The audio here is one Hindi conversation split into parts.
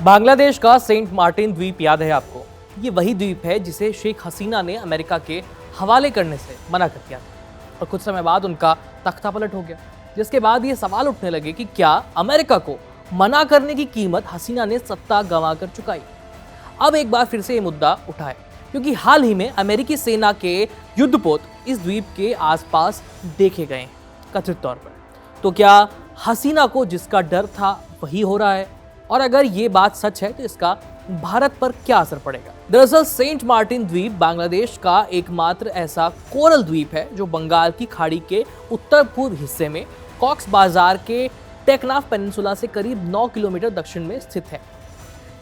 बांग्लादेश का सेंट मार्टिन द्वीप याद है आपको? ये वही द्वीप है जिसे शेख हसीना ने अमेरिका के हवाले करने से मना कर दिया था और कुछ समय बाद उनका तख्ता पलट हो गया, जिसके बाद ये सवाल उठने लगे कि क्या अमेरिका को मना करने की कीमत हसीना ने सत्ता गंवा कर चुकाई। अब एक बार फिर से ये मुद्दा उठा है क्योंकि हाल ही में अमेरिकी सेना के युद्धपोत इस द्वीप के आसपास देखे गए हैं कथित तौर पर। तो क्या हसीना को जिसका डर था वही हो रहा है? और अगर ये बात सच है तो इसका भारत पर क्या असर पड़ेगा? दरअसल सेंट मार्टिन द्वीप बांग्लादेश का एकमात्र ऐसा कोरल द्वीप है जो बंगाल की खाड़ी के उत्तर पूर्व हिस्से में कॉक्स बाजार के टेकनाफ पेनिनसुला से करीब 9 किलोमीटर दक्षिण में स्थित है।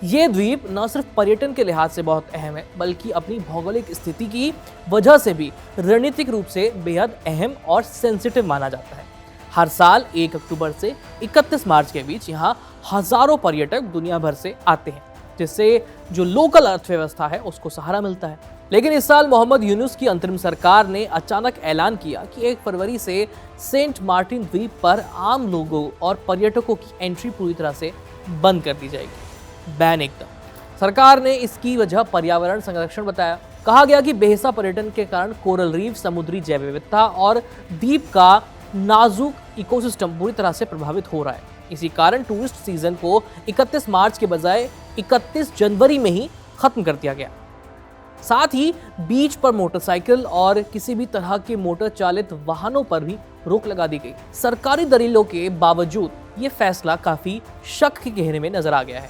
ये द्वीप न सिर्फ पर्यटन के लिहाज से बहुत अहम है बल्कि अपनी भौगोलिक स्थिति की वजह से भी रणनीतिक रूप से बेहद अहम और सेंसिटिव माना जाता है। हर साल 1 अक्टूबर से 31 मार्च के बीच यहाँ हजारों पर्यटक दुनिया भर से आते हैं, जिससे जो लोकल अर्थव्यवस्था है उसको सहारा मिलता है। लेकिन इस साल मोहम्मद यूनुस की अंतरिम सरकार ने अचानक ऐलान किया कि 1 फरवरी से सेंट मार्टिन द्वीप पर आम लोगों और पर्यटकों की एंट्री पूरी तरह से बंद कर दी जाएगी। बैन एकदम। सरकार ने इसकी वजह पर्यावरण संरक्षण बताया। कहा गया कि बेहिसा पर्यटन के कारण कोरल रीफ, समुद्री जैव विविधता और द्वीप का नाजुक इकोसिस्टम बुरी तरह से प्रभावित हो रहा है। इसी कारण टूरिस्ट सीजन को 31 मार्च के बजाय 31 जनवरी में ही खत्म कर दिया गया। साथ ही बीच पर मोटरसाइकिल और किसी भी तरह के मोटर चालित वाहनों पर भी रोक लगा दी गई। सरकारी दलीलों के बावजूद ये फैसला काफी शक के घेरे में नजर आ गया है।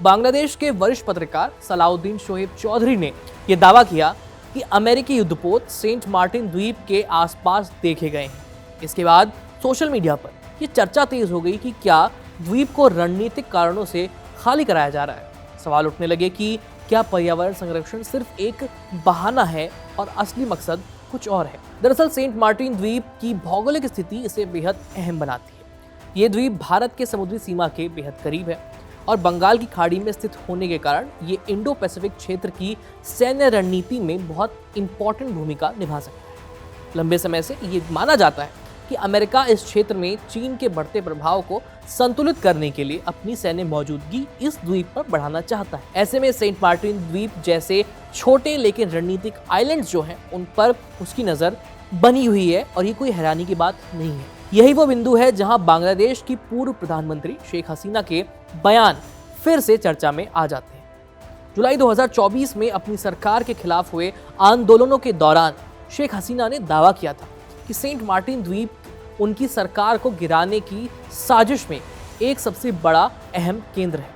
बांग्लादेश के वरिष्ठ पत्रकार सलाउद्दीन शोएब चौधरी ने यह दावा किया कि अमेरिकी युद्धपोत सेंट मार्टिन द्वीप के आसपास देखे गए हैं। इसके बाद सोशल मीडिया पर यह चर्चा तेज हो गई कि क्या द्वीप को रणनीतिक कारणों से खाली कराया जा रहा है। सवाल उठने लगे कि क्या पर्यावरण संरक्षण सिर्फ एक बहाना है और असली मकसद कुछ और है। दरअसल सेंट मार्टिन द्वीप की भौगोलिक स्थिति इसे बेहद अहम बनाती है। ये द्वीप भारत के समुद्री सीमा के बेहद करीब है और बंगाल की खाड़ी में स्थित होने के कारण ये इंडो पैसिफिक क्षेत्र की सैन्य रणनीति में बहुत इंपॉर्टेंट भूमिका निभा सकता है। लंबे समय से ये माना जाता है कि अमेरिका इस क्षेत्र में चीन के बढ़ते प्रभाव को संतुलित करने के लिए अपनी सैन्य मौजूदगी इस द्वीप पर बढ़ाना चाहता है। ऐसे में सेंट मार्टिन द्वीप जैसे छोटे लेकिन रणनीतिक आइलैंड्स जो हैं उन पर उसकी नजर बनी हुई है और ये कोई हैरानी की बात नहीं है। यही वो बिंदु है जहां बांग्लादेश की पूर्व प्रधानमंत्री शेख हसीना के बयान फिर से चर्चा में आ जाते हैं। जुलाई 2024 में अपनी सरकार के खिलाफ हुए आंदोलनों के दौरान शेख हसीना ने दावा किया था कि सेंट मार्टिन द्वीप उनकी सरकार को गिराने की साजिश में एक सबसे बड़ा अहम केंद्र है।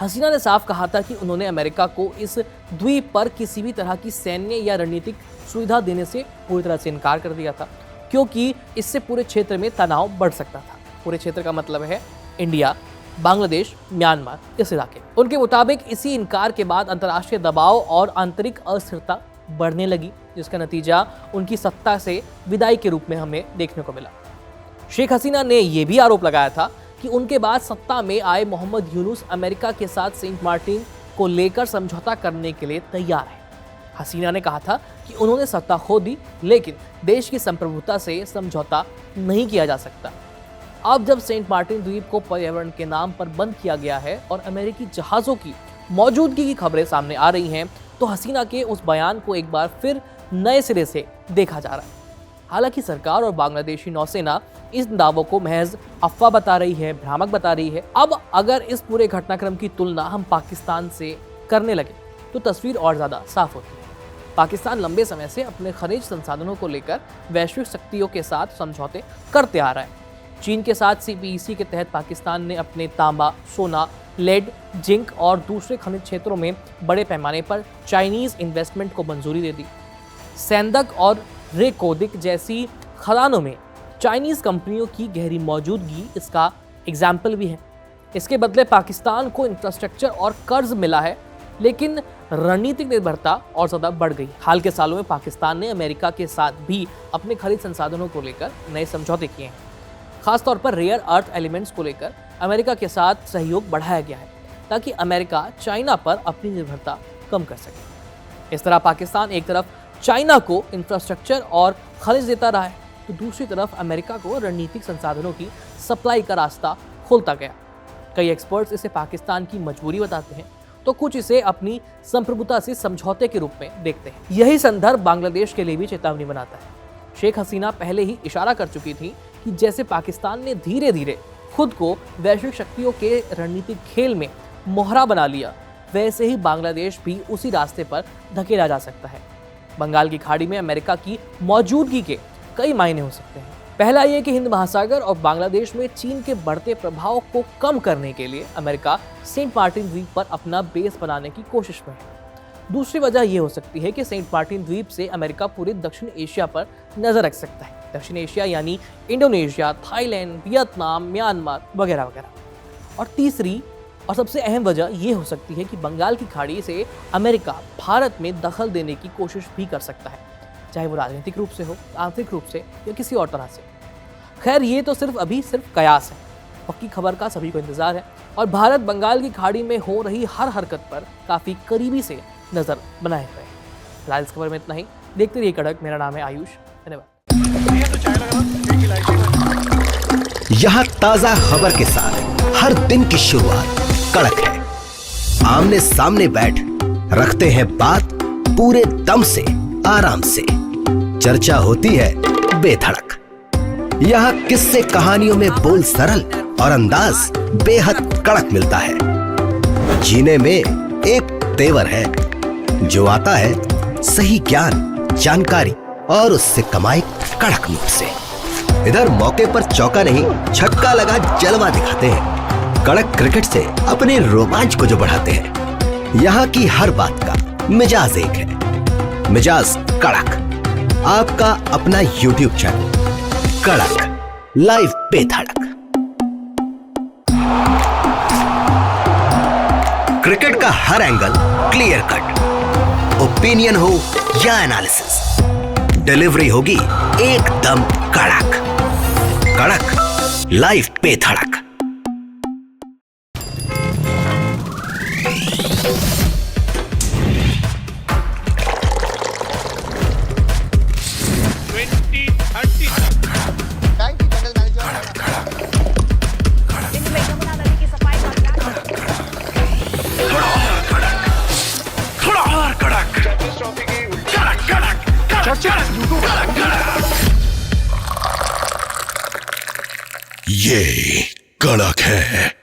हसीना ने साफ कहा था कि उन्होंने अमेरिका को इस द्वीप पर किसी भी तरह की सैन्य या रणनीतिक सुविधा देने से पूरी तरह से इनकार कर दिया था क्योंकि इससे पूरे क्षेत्र में तनाव बढ़ सकता था। पूरे क्षेत्र का मतलब है इंडिया, बांग्लादेश, म्यांमार, इस इलाके। उनके मुताबिक इसी इनकार के बाद अंतर्राष्ट्रीय दबाव और आंतरिक अस्थिरता बढ़ने लगी, जिसका नतीजा उनकी सत्ता से विदाई के रूप में हमें देखने को मिला। शेख हसीना ने यह भी आरोप लगाया था कि उनके बाद सत्ता में आए मोहम्मद यूनुस अमेरिका के साथ सेंट मार्टिन को लेकर समझौता करने के लिए तैयार है। हसीना ने कहा था कि उन्होंने सत्ता खो दी लेकिन देश की संप्रभुता से समझौता नहीं किया जा सकता। अब जब सेंट मार्टिन द्वीप को पर्यावरण के नाम पर बंद किया गया है और अमेरिकी जहाजों की मौजूदगी की खबरें सामने आ रही हैं तो हसीना के उस बयान को एक बार फिर नए सिरे से देखा जा रहा है। हालांकि सरकार और बांग्लादेशी नौसेना इस दावों को महज अफवाह बता रही है, भ्रामक बता रही है। अब अगर इस पूरे घटनाक्रम की तुलना हम पाकिस्तान से करने लगे तो तस्वीर और ज्यादा साफ होती है। पाकिस्तान लंबे समय से अपने खनिज संसाधनों को लेकर वैश्विक शक्तियों के साथ समझौते करते आ रहा है। चीन के साथ CPEC के तहत पाकिस्तान ने अपने तांबा, सोना, लेड, जिंक और दूसरे खनिज क्षेत्रों में बड़े पैमाने पर चाइनीज इन्वेस्टमेंट को मंजूरी दे दी। सेंदक और रेकोदिक जैसी खदानों में चाइनीज कंपनियों की गहरी मौजूदगी इसका एग्जाम्पल भी है। इसके बदले पाकिस्तान को इंफ्रास्ट्रक्चर और कर्ज मिला है, लेकिन रणनीतिक निर्भरता और ज़्यादा बढ़ गई। हाल के सालों में पाकिस्तान ने अमेरिका के साथ भी अपने खनिज संसाधनों को लेकर नए समझौते किए हैं। खासतौर पर रेयर अर्थ एलिमेंट्स को लेकर अमेरिका के साथ सहयोग बढ़ाया गया है ताकि अमेरिका चाइना पर अपनी निर्भरता कम कर सके। इस तरह पाकिस्तान एक तरफ चाइना को इंफ्रास्ट्रक्चर और खनिज देता रहा है तो दूसरी तरफ अमेरिका को रणनीतिक संसाधनों की सप्लाई का रास्ता खोलता गया। कई एक्सपर्ट्स इसे पाकिस्तान की मजबूरी बताते हैं, तो कुछ इसे अपनी संप्रभुता से समझौते के रूप में देखते हैं। यही संदर्भ बांग्लादेश के लिए भी चेतावनी बनाता है। शेख हसीना पहले ही इशारा कर चुकी थी कि जैसे पाकिस्तान ने धीरे धीरे खुद को वैश्विक शक्तियों के रणनीतिक खेल में मोहरा बना लिया, वैसे ही बांग्लादेश भी उसी रास्ते पर धकेला जा सकता है। बंगाल की खाड़ी में अमेरिका की मौजूदगी के कई मायने हो सकते हैं। पहला ये कि हिंद महासागर और बांग्लादेश में चीन के बढ़ते प्रभाव को कम करने के लिए अमेरिका सेंट मार्टिन द्वीप पर अपना बेस बनाने की कोशिश में है। दूसरी वजह यह हो सकती है कि सेंट मार्टिन द्वीप से अमेरिका पूरे दक्षिण एशिया पर नजर रख सकता है। दक्षिण एशिया यानी इंडोनेशिया, थाईलैंड, वियतनाम, म्यांमार वगैरह वगैरह। और तीसरी और सबसे अहम वजह यह हो सकती है कि बंगाल की खाड़ी से अमेरिका भारत में दखल देने की कोशिश भी कर सकता है, चाहे वो राजनीतिक रूप से हो, आर्थिक रूप से या किसी और तरह से। खैर, ये तो सिर्फ कयास है। पक्की खबर का सभी को इंतजार है और भारत बंगाल की खाड़ी में हो रही हर हरकत पर काफी करीबी से नजर बनाए हुए है। फिलहाल इस खबर में इतना ही। देखते रहिए कड़क। मेरा नाम है आयुष। धन्यवाद। यहाँ ताजा खबर के साथ हर दिन की शुरुआत कड़क है। आमने सामने बैठ रखते हैं बात पूरे दम से, आराम से। चर्चा होती है बेधड़क। यहाँ किस्से कहानियों में बोल सरल और अंदाज बेहद कड़क मिलता है। जीने में एक तेवर है जो आता है सही ज्ञान, जानकारी और उससे कमाई कड़क नोट से। इधर मौके पर चौका नहीं, छक्का लगा जलवा दिखाते हैं। कड़क क्रिकेट से अपने रोमांच को जो बढ़ाते हैं। यहाँ की हर बात का मिजाज एक है, मिजाज कड़क। आपका अपना YouTube चैनल कड़क लाइव बेधड़क। क्रिकेट का हर एंगल क्लियर कट, ओपिनियन हो या एनालिसिस, डिलीवरी होगी एकदम कड़क। कड़क लाइव बेधड़क। ये कड़क है।